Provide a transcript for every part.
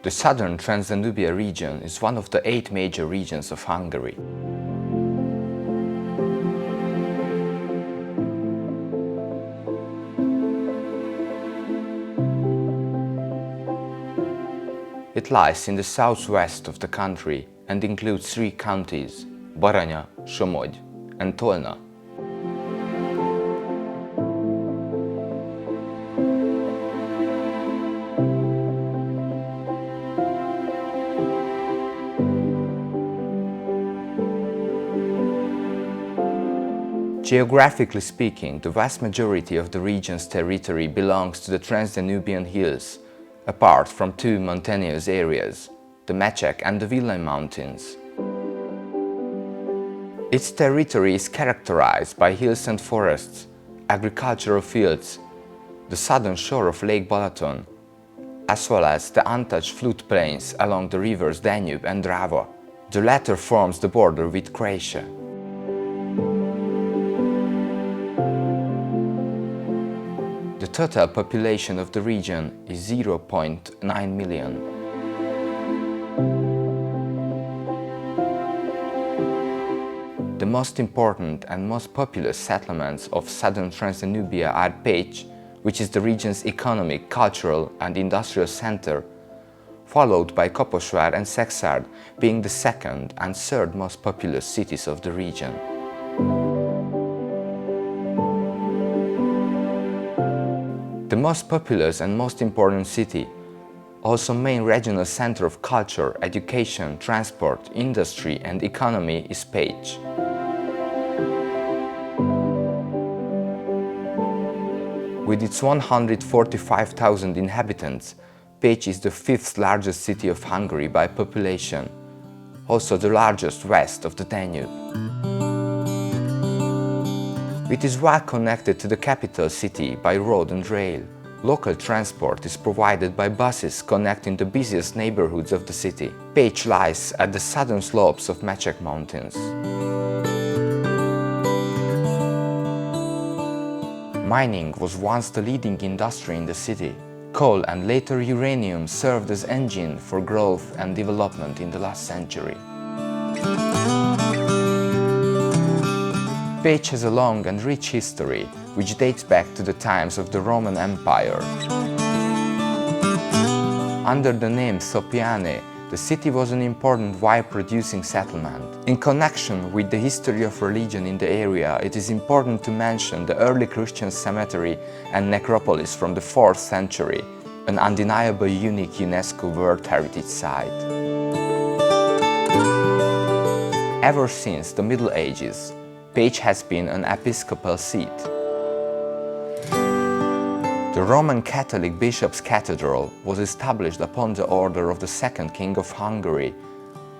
The southern Transdanubia region is one of the 8 major regions of Hungary. It lies in the southwest of the country and includes 3 counties: Baranya, Somogy and Tolna. Geographically speaking, the vast majority of the region's territory belongs to the Transdanubian hills, apart from 2 mountainous areas, the Mohach and the Vilay mountains. Its territory is characterized by hills and forests, agricultural fields, the southern shore of Lake Balaton, as well as the untouched floodplains along the rivers Danube and Drava. The latter forms the border with Croatia. The total population of the region is 0.9 million. The most important and most populous settlements of southern Transdanubia are Pécs, which is the region's economic, cultural and industrial center, followed by Kposhwar and Szekszárd, being the second and third most populous cities of the region. The most populous and most important city, also main regional center of culture, education, transport, industry and economy, is Pécs. With its 145,000 inhabitants, Pécs is the 5th largest city of Hungary by population, also the largest west of the Danube. It is well connected to the capital city by road and rail. Local transport is provided by buses connecting the busiest neighborhoods of the city. Pécs lies at the southern slopes of Mohach Mountains. Mining was once the leading industry in the city. Coal and later uranium served as engine for growth and development in the last century. Pécs has a long and rich history, which dates back to the times of the Roman Empire. Under the name Sopiane, the city was an important wine-producing settlement. In connection with the history of religion in the area, it is important to mention the early Christian cemetery and necropolis from the 4th century, an undeniable unique UNESCO World Heritage Site. Ever since the Middle Ages, Pécs has been an episcopal seat. The Roman Catholic Bishop's Cathedral was established upon the order of the 2nd King of Hungary,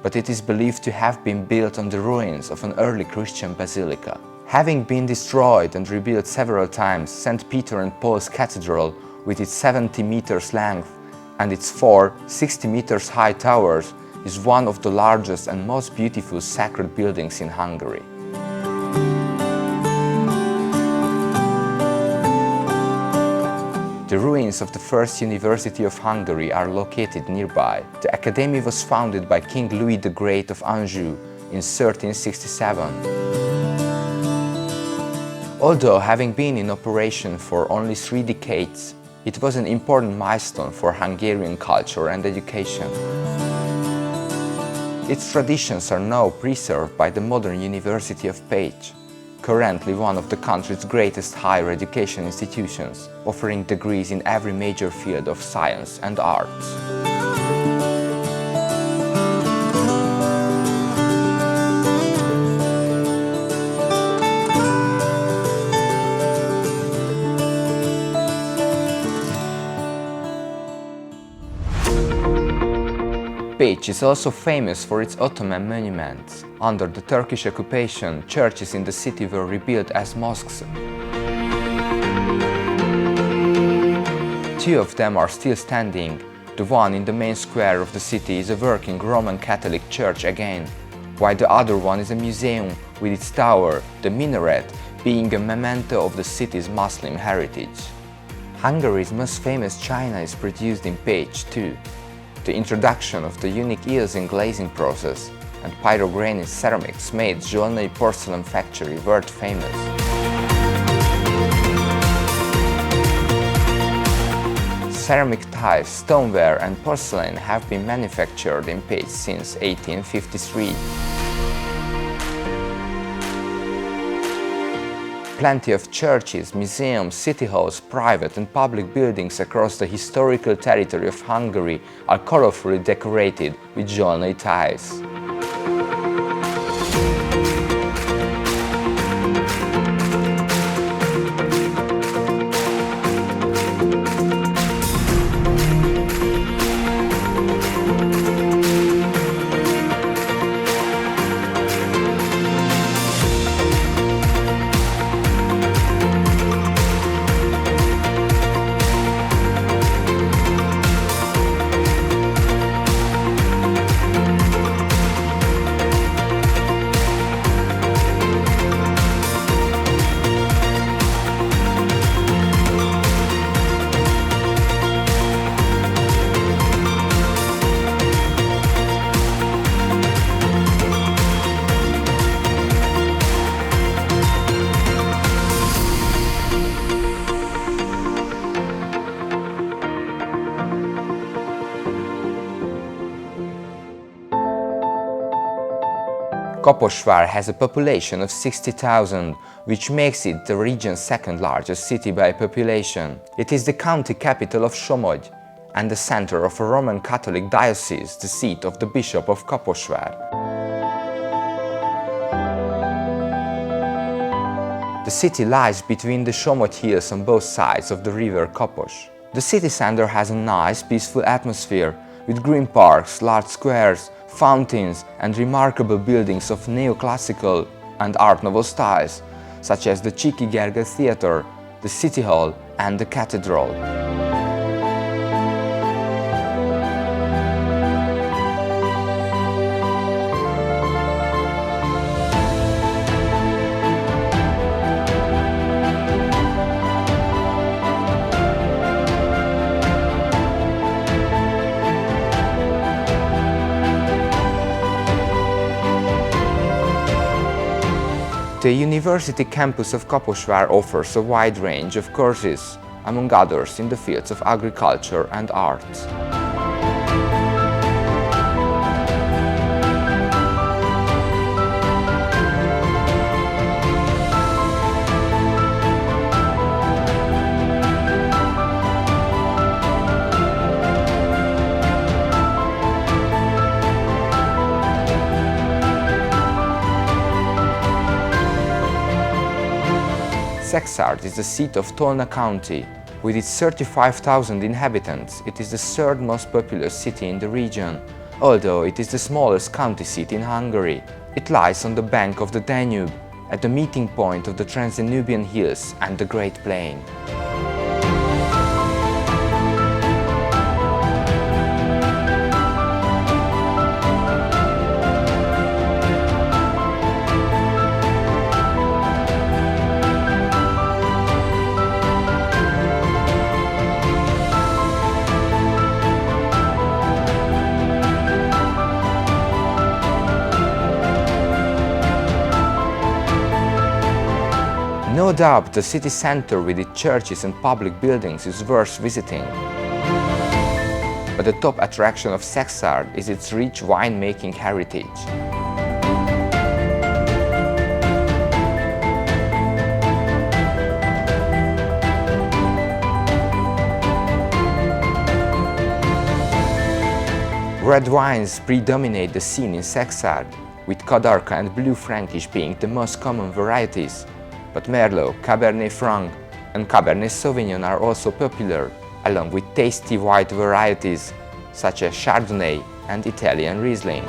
but it is believed to have been built on the ruins of an early Christian basilica. Having been destroyed and rebuilt several times, St. Peter and Paul's Cathedral, with its 70 meters length and its 4 60 meters high towers, is one of the largest and most beautiful sacred buildings in Hungary. The ruins of the first University of Hungary are located nearby. The academy was founded by King Louis the Great of Anjou in 1367. Although having been in operation for only 3 decades, it was an important milestone for Hungarian culture and education. Its traditions are now preserved by the modern University of Pécs, currently one of the country's greatest higher education institutions, offering degrees in every major field of science and arts. Pécs is also famous for its Ottoman monuments. Under the Turkish occupation, churches in the city were rebuilt as mosques. 2 of them are still standing. The one in the main square of the city is a working Roman Catholic church again, while the other one is a museum with its tower, the minaret, being a memento of the city's Muslim heritage. Hungary's most famous china is produced in Pécs too. the introduction of the unique eels in glazing process and pyrogranite ceramics made Zsolnai porcelain factory world famous. Ceramic tiles, stoneware and porcelain have been manufactured in Pécs since 1853. Plenty of churches, museums, city halls, private and public buildings across the historical territory of Hungary are colorfully decorated with Zsolnai tiles. Kposhwar has a population of 60,000, which makes it the region's second largest city by population. It is the county capital of Somogy and the center of a Roman Catholic diocese, the seat of the Bishop of Kposhwar. The city lies between the Somogy hills on both sides of the river Kposh. The city center has a nice, peaceful atmosphere with green parks, large squares, fountains and remarkable buildings of neoclassical and Art Nouveau styles, such as the Csiky Theatre, the City Hall and the Cathedral. The university campus of Kposhwar offers a wide range of courses, among others in the fields of agriculture and arts. Szekszárd is the seat of Tolna County. With its 35,000 inhabitants, it is the third most populous city in the region, although it is the smallest county seat in Hungary. It lies on the bank of the Danube, at the meeting point of the Transdanubian hills and the Great Plain. No doubt the city center with its churches and public buildings is worth visiting. But the top attraction of Szekszárd is its rich winemaking heritage. Red wines predominate the scene in Szekszárd, with Kadarka and Blue Frankish being the most common varieties. But Merlot, Cabernet Franc and Cabernet Sauvignon are also popular, along with tasty white varieties such as Chardonnay and Italian Riesling.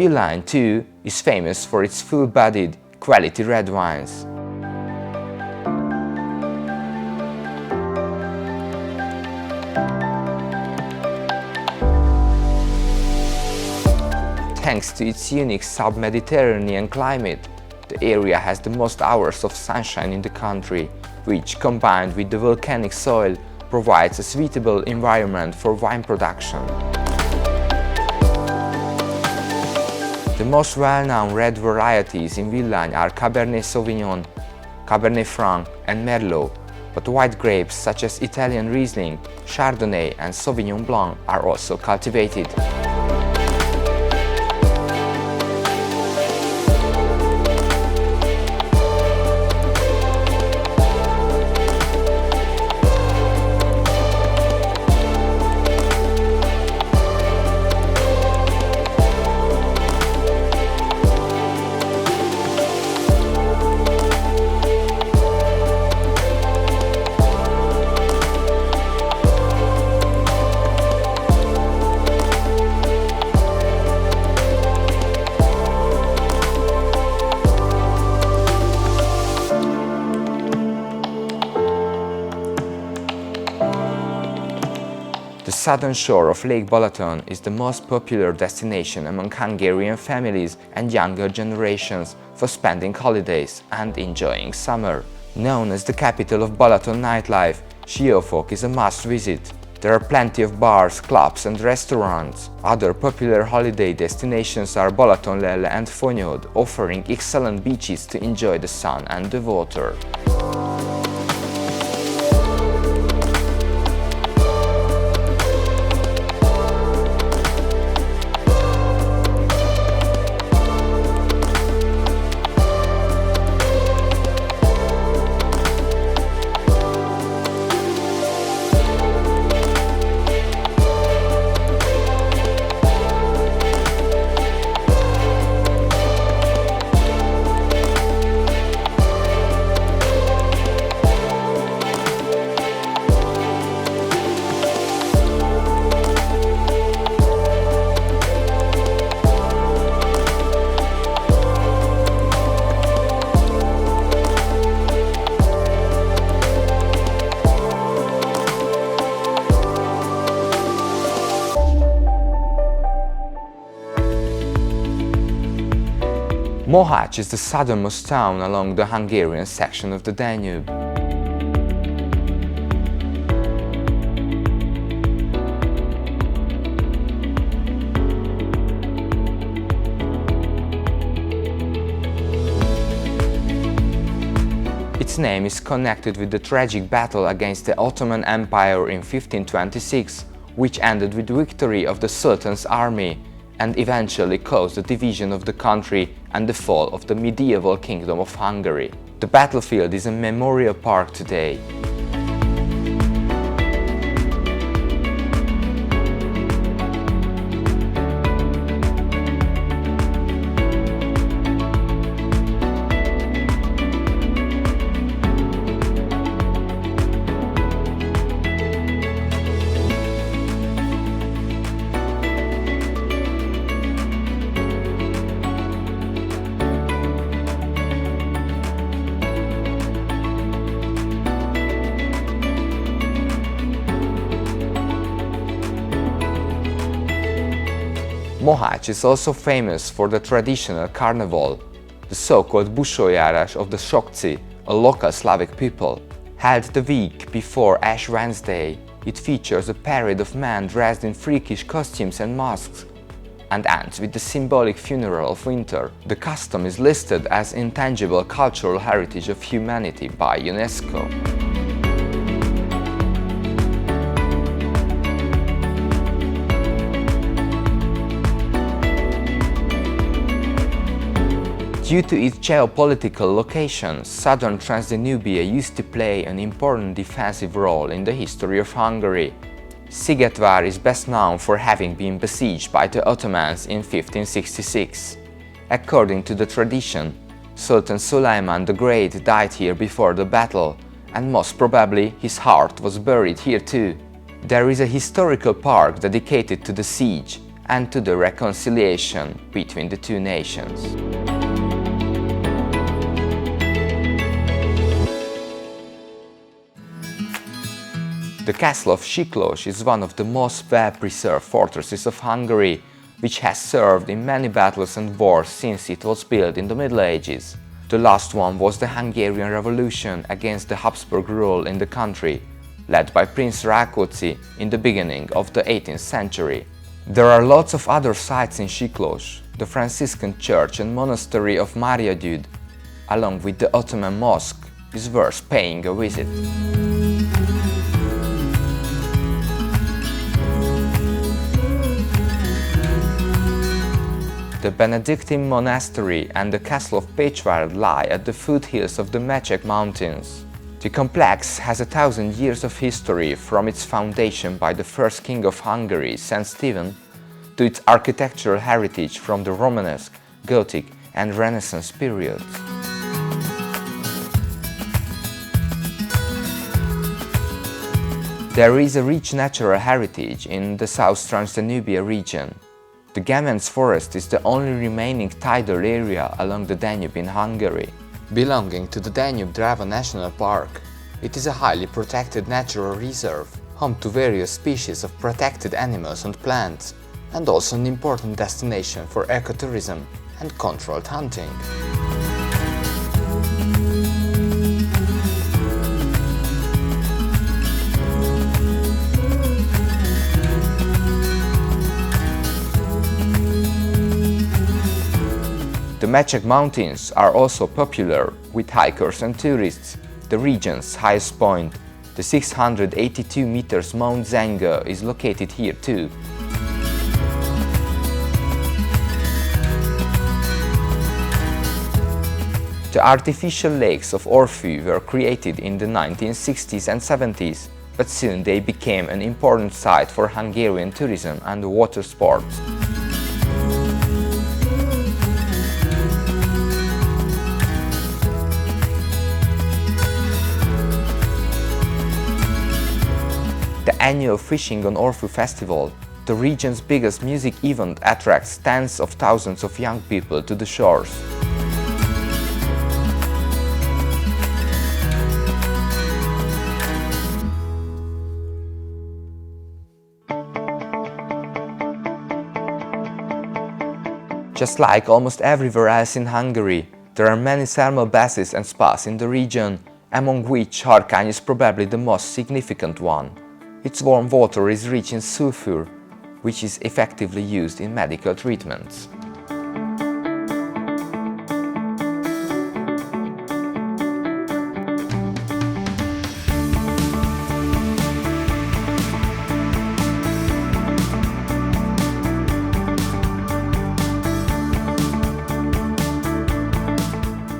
Villine, too, is famous for its full-bodied, quality red wines. Thanks to its unique sub-Mediterranean climate, the area has the most hours of sunshine in the country, which, combined with the volcanic soil, provides a suitable environment for wine production. The most well-known red varieties in Villine are Cabernet Sauvignon, Cabernet Franc and Merlot, but white grapes such as Italian Riesling, Chardonnay and Sauvignon Blanc are also cultivated. The southern shore of Lake Balaton is the most popular destination among Hungarian families and younger generations for spending holidays and enjoying summer. Known as the capital of Balaton nightlife, Siófok is a must-visit. There are plenty of bars, clubs and restaurants. Other popular holiday destinations are Balatonlelle and Fonyod, offering excellent beaches to enjoy the sun and the water. Mohach is the southernmost town along the Hungarian section of the Danube. Its name is connected with the tragic battle against the Ottoman Empire in 1526, which ended with the victory of the Sultan's army and eventually caused the division of the country and the fall of the medieval kingdom of Hungary. The battlefield is a memorial park today. Mohach is also famous for the traditional carnival, the so-called Busoljárás of the Sokci, a local Slavic people. Held the week before Ash Wednesday, it features a parade of men dressed in freakish costumes and masks, and ends with the symbolic funeral of winter. The custom is listed as intangible cultural heritage of humanity by UNESCO. Due to its geopolitical location, southern Transdanubia used to play an important defensive role in the history of Hungary. Sigatwa is best known for having been besieged by the Ottomans in 1566. According to the tradition, Sultan Suleiman the Great died here before the battle, and most probably his heart was buried here too. There is a historical park dedicated to the siege, and to the reconciliation between the two nations. The castle of Chiclos is one of the most well-preserved fortresses of Hungary, which has served in many battles and wars since it was built in the Middle Ages. The last one was the Hungarian Revolution against the Habsburg rule in the country, led by Prince Rákóczi in the beginning of the 18th century. There are lots of other sites in Chiclos: the Franciscan Church and Monastery of Mária Gyud, along with the Ottoman Mosque, is worth paying a visit. The Benedictine Monastery and the Castle of Kposhwar lie at the foothills of the Mohach Mountains. The complex has 1,000 years of history, from its foundation by the first king of Hungary, Saint Stephen, to its architectural heritage from the Romanesque, Gothic and Renaissance periods. There is a rich natural heritage in the South Transdanubia region. The Gammons Forest is the only remaining tidal area along the Danube in Hungary. Belonging to the Danube-Drava National Park, it is a highly protected natural reserve, home to various species of protected animals and plants, and also an important destination for ecotourism and controlled hunting. The Mohach Mountains are also popular with hikers and tourists. The region's highest point, the 682 meters Mount Zenga, is located here too. The artificial lakes of Orpheu were created in the 1960s and 70s, but soon they became an important site for Hungarian tourism and water sports. The annual Fishing on Orpheu festival, the region's biggest music event, attracts tens of thousands of young people to the shores. Just like almost everywhere else in Hungary, there are many thermal baths and spas in the region, among which Harkány is probably the most significant one. Its warm water is rich in sulfur, which is effectively used in medical treatments.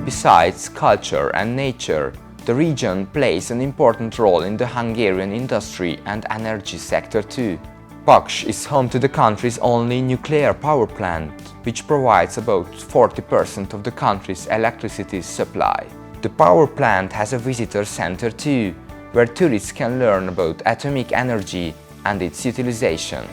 Besides culture and nature, the region plays an important role in the Hungarian industry and energy sector too. Paks is home to the country's only nuclear power plant, which provides about 40% of the country's electricity supply. The power plant has a visitor center too, where tourists can learn about atomic energy and its utilization.